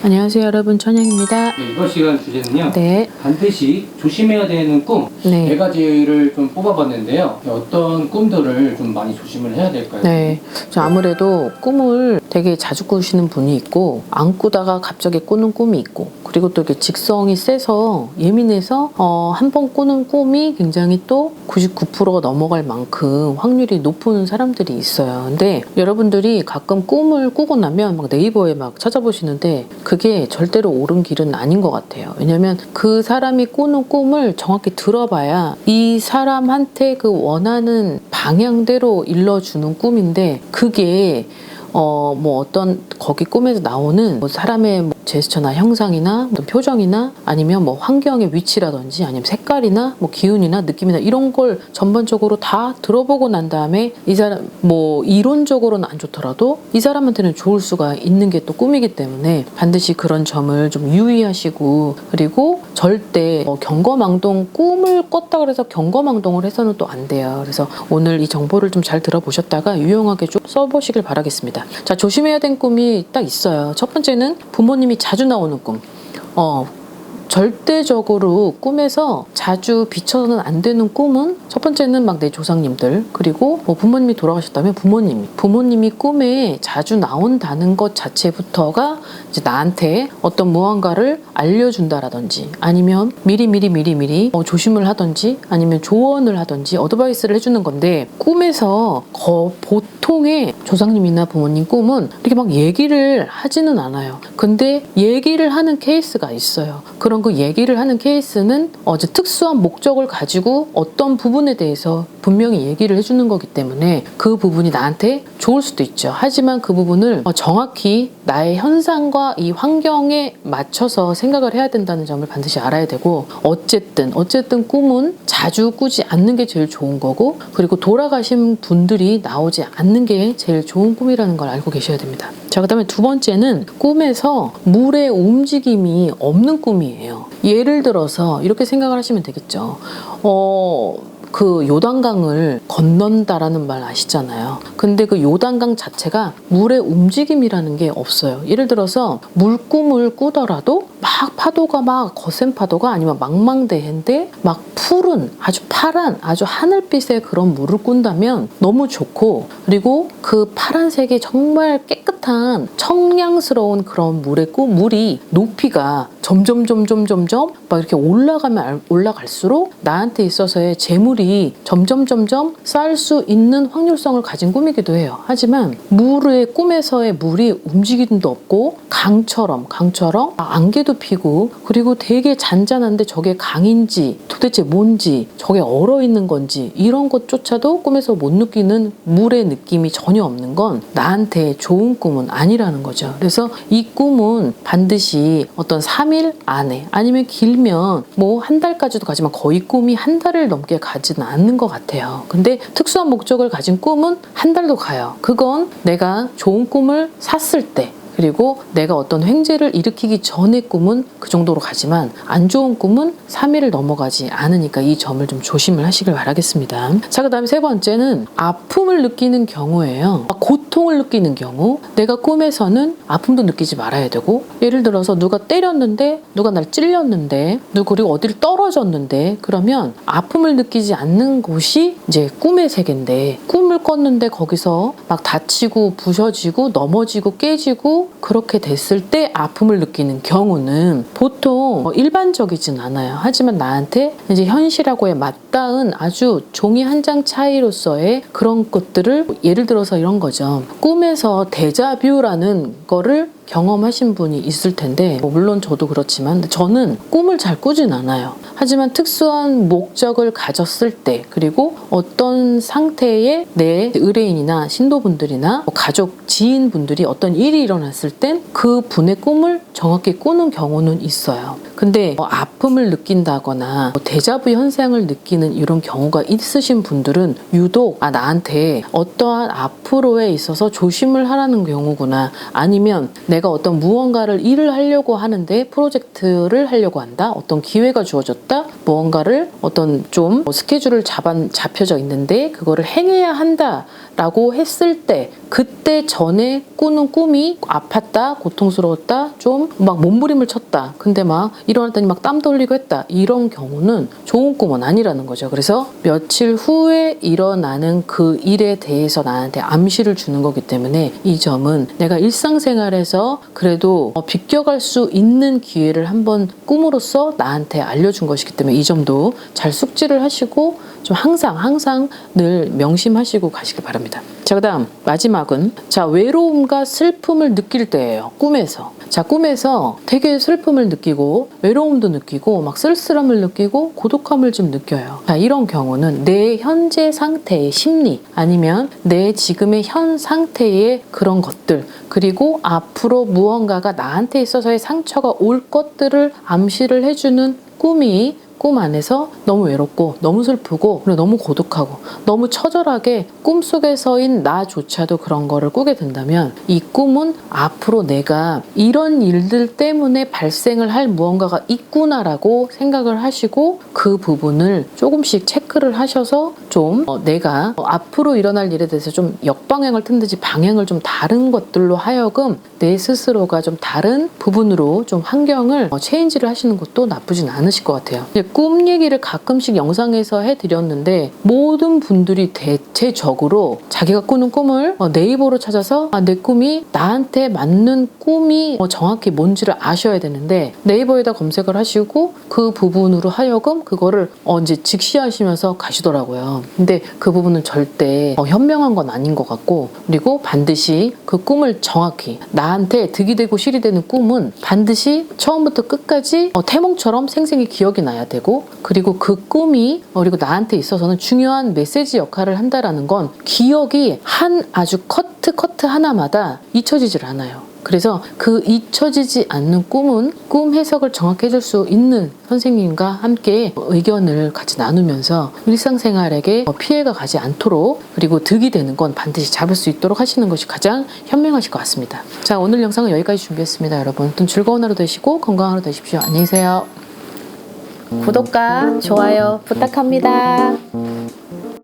안녕하세요 여러분, 천영입니다. 네, 이번 시간 주제는요. 네. 반드시 조심해야 되는 꿈 네. 네 가지를 좀 뽑아봤는데요. 어떤 꿈들을 좀 많이 조심을 해야 될까요? 네. 아무래도 꿈을 되게 자주 꾸시는 분이 있고, 안 꾸다가 갑자기 꾸는 꿈이 있고, 그리고 또 이렇게 직성이 세서 예민해서 한 번 꾸는 꿈이 굉장히 또 99%가 넘어갈 만큼 확률이 높은 사람들이 있어요. 근데 여러분들이 가끔 꿈을 꾸고 나면 막 네이버에 막 찾아보시는데 그게 절대로 옳은 길은 아닌 것 같아요. 왜냐면 그 사람이 꾸는 꿈을 정확히 들어봐야 이 사람한테 그 원하는 방향대로 일러주는 꿈인데, 그게 뭐 어떤 거기 꿈에서 나오는 뭐 사람의 뭐 제스처나 형상이나 어떤 표정이나 아니면 뭐 환경의 위치라든지 아니면 색깔이나 뭐 기운이나 느낌이나 이런 걸 전반적으로 다 들어보고 난 다음에 이 사람 뭐 이론적으로는 안 좋더라도 이 사람한테는 좋을 수가 있는 게 또 꿈이기 때문에 반드시 그런 점을 좀 유의하시고, 그리고 절대 경거망동, 꿈을 꿨다 그래서 경거망동을 해서는 또 안 돼요. 그래서 오늘 이 정보를 좀 잘 들어보셨다가 유용하게 좀 써보시길 바라겠습니다. 자, 조심해야 될 꿈이 딱 있어요. 첫 번째는 부모님이 자주 나오는 꿈. 절대적으로 꿈에서 자주 비춰서는 안 되는 꿈은, 첫 번째는 막 내 조상님들, 그리고 뭐 부모님이 돌아가셨다면 부모님이 꿈에 자주 나온다는 것 자체부터가 이제 나한테 어떤 무언가를 알려준다라든지 아니면 미리 조심을 하든지 아니면 조언을 하든지 어드바이스를 해주는 건데, 꿈에서 보통의 조상님이나 부모님 꿈은 이렇게 막 얘기를 하지는 않아요. 근데 얘기를 하는 케이스가 있어요. 그런 그 얘기를 하는 케이스는 특수한 목적을 가지고 어떤 부분에 대해서 분명히 얘기를 해주는 거기 때문에 그 부분이 나한테 좋을 수도 있죠. 하지만 그 부분을 정확히 나의 현상과 이 환경에 맞춰서 생각을 해야 된다는 점을 반드시 알아야 되고, 어쨌든 꿈은 자주 꾸지 않는 게 제일 좋은 거고, 그리고 돌아가신 분들이 나오지 않는 게 제일 좋은 꿈이라는 걸 알고 계셔야 됩니다. 자, 그 다음에 두 번째는 꿈에서 물의 움직임이 없는 꿈이에요. 예를 들어서 이렇게 생각을 하시면 되겠죠. 그 요단강을 건넌다라는 말 아시잖아요. 근데 그 요단강 자체가 물의 움직임이라는 게 없어요. 예를 들어서 물꿈을 꾸더라도 막 파도가 막 거센 파도가 아니면 망망대해인데 막 푸른 아주 파란 아주 하늘빛의 그런 물을 꾼다면 너무 좋고, 그리고 그 파란색이 정말 깨끗한 청량스러운 그런 물이 높이가 점점 막 이렇게 올라가면 올라갈수록 나한테 있어서의 재물이 점점 쌓일 수 있는 확률성을 가진 꿈이기도 해요. 하지만 물의 꿈에서의 물이 움직임도 없고 강처럼 안개도 피고, 그리고 되게 잔잔한데 저게 강인지 도대체 뭔지 저게 얼어있는 건지 이런 것조차도 꿈에서 못 느끼는 물의 느낌이 전혀 없는 건 나한테 좋은 꿈은 아니라는 거죠. 그래서 이 꿈은 반드시 어떤 3일 안에 아니면 길면 뭐 한 달까지도 가지만 거의 꿈이 한 달을 넘게 가지는 않는 것 같아요. 근데 특수한 목적을 가진 꿈은 한 달도 가요. 그건 내가 좋은 꿈을 샀을 때, 그리고 내가 어떤 횡재를 일으키기 전의 꿈은 그 정도로 가지만 안 좋은 꿈은 3일을 넘어가지 않으니까 이 점을 좀 조심을 하시길 바라겠습니다. 자, 그 다음에 세 번째는 아픔을 느끼는 경우예요. 고통을 느끼는 경우, 내가 꿈에서는 아픔도 느끼지 말아야 되고, 예를 들어서 누가 때렸는데, 누가 날 찔렸는데, 그리고 어디를 떨어졌는데, 그러면 아픔을 느끼지 않는 곳이 이제 꿈의 세계인데, 꿈을 꿨는데 거기서 막 다치고 부셔지고 넘어지고 깨지고 그렇게 됐을 때 아픔을 느끼는 경우는 보통 일반적이진 않아요. 하지만 나한테 이제 현실하고의 맞닿은 아주 종이 한 장 차이로서의 그런 것들을, 예를 들어서 이런 거죠. 꿈에서 데자뷰라는 거를 경험하신 분이 있을 텐데, 물론 저도 그렇지만 저는 꿈을 잘 꾸진 않아요. 하지만 특수한 목적을 가졌을 때, 그리고 어떤 상태의 내 의뢰인이나 신도분들이나 가족, 지인분들이 어떤 일이 일어났을 땐 그 분의 꿈을 정확히 꾸는 경우는 있어요. 근데 아픔을 느낀다거나 데자부 현상을 느끼는 이런 경우가 있으신 분들은 유독 나한테 어떠한 앞으로에 있어서 조심을 하라는 경우구나, 아니면 내가 어떤 무언가를 일을 하려고 하는데 프로젝트를 하려고 한다, 어떤 기회가 주어졌다, 무언가를 어떤 좀 스케줄을 잡혀져 있는데 그거를 행해야 한다 라고 했을 때, 그때 전에 꾸는 꿈이 아팠다, 고통스러웠다, 좀 막 몸부림을 쳤다, 근데 막 일어났더니 막 땀도 흘리고 했다, 이런 경우는 좋은 꿈은 아니라는 거죠. 그래서 며칠 후에 일어나는 그 일에 대해서 나한테 암시를 주는 거기 때문에 이 점은 내가 일상생활에서 그래도 비껴갈 수 있는 기회를 한번 꿈으로써 나한테 알려준 것이기 때문에 이 점도 잘 숙지를 하시고 좀 항상 늘 명심하시고 가시길 바랍니다. 자, 그다음 마지막은 외로움과 슬픔을 느낄 때예요. 꿈에서. 꿈에서 되게 슬픔을 느끼고 외로움도 느끼고 막 쓸쓸함을 느끼고 고독함을 좀 느껴요. 이런 경우는 내 현재 상태의 심리, 아니면 내 지금의 현 상태의 그런 것들, 그리고 앞으로 무언가가 나한테 있어서의 상처가 올 것들을 암시를 해주는 꿈이 꿈 안에서 너무 외롭고 너무 슬프고 그리고 너무 고독하고 너무 처절하게 꿈속에서인 나조차도 그런 거를 꾸게 된다면 이 꿈은 앞으로 내가 이런 일들 때문에 발생을 할 무언가가 있구나라고 생각을 하시고 그 부분을 조금씩 체크를 하셔서 좀 내가 앞으로 일어날 일에 대해서 좀 역방향을 튼 듯이 방향을 좀 다른 것들로 하여금 내 스스로가 좀 다른 부분으로 좀 환경을 체인지를 하시는 것도 나쁘진 않으실 것 같아요. 꿈 얘기를 가끔씩 영상에서 해드렸는데 모든 분들이 대체적으로 자기가 꾸는 꿈을 네이버로 찾아서 내 꿈이 나한테 맞는 꿈이 정확히 뭔지를 아셔야 되는데 네이버에다 검색을 하시고 그 부분으로 하여금 그거를 이제 직시하시면서 가시더라고요. 근데 그 부분은 절대 현명한 건 아닌 것 같고, 그리고 반드시 그 꿈을 정확히 나한테 득이 되고 실이 되는 꿈은 반드시 처음부터 끝까지 태몽처럼 생생히 기억이 나야 되고, 그리고 그 꿈이 그리고 나한테 있어서는 중요한 메시지 역할을 한다라는 건 기억이 한 아주 커트 하나마다 잊혀지질 않아요. 그래서 그 잊혀지지 않는 꿈은 꿈 해석을 정확히 해줄 수 있는 선생님과 함께 의견을 같이 나누면서 일상생활에게 피해가 가지 않도록, 그리고 득이 되는 건 반드시 잡을 수 있도록 하시는 것이 가장 현명하실 것 같습니다. 자, 오늘 영상은 여기까지 준비했습니다. 여러분, 또 즐거운 하루 되시고 건강한 하루 되십시오. 안녕히 계세요. 구독과 좋아요 부탁합니다.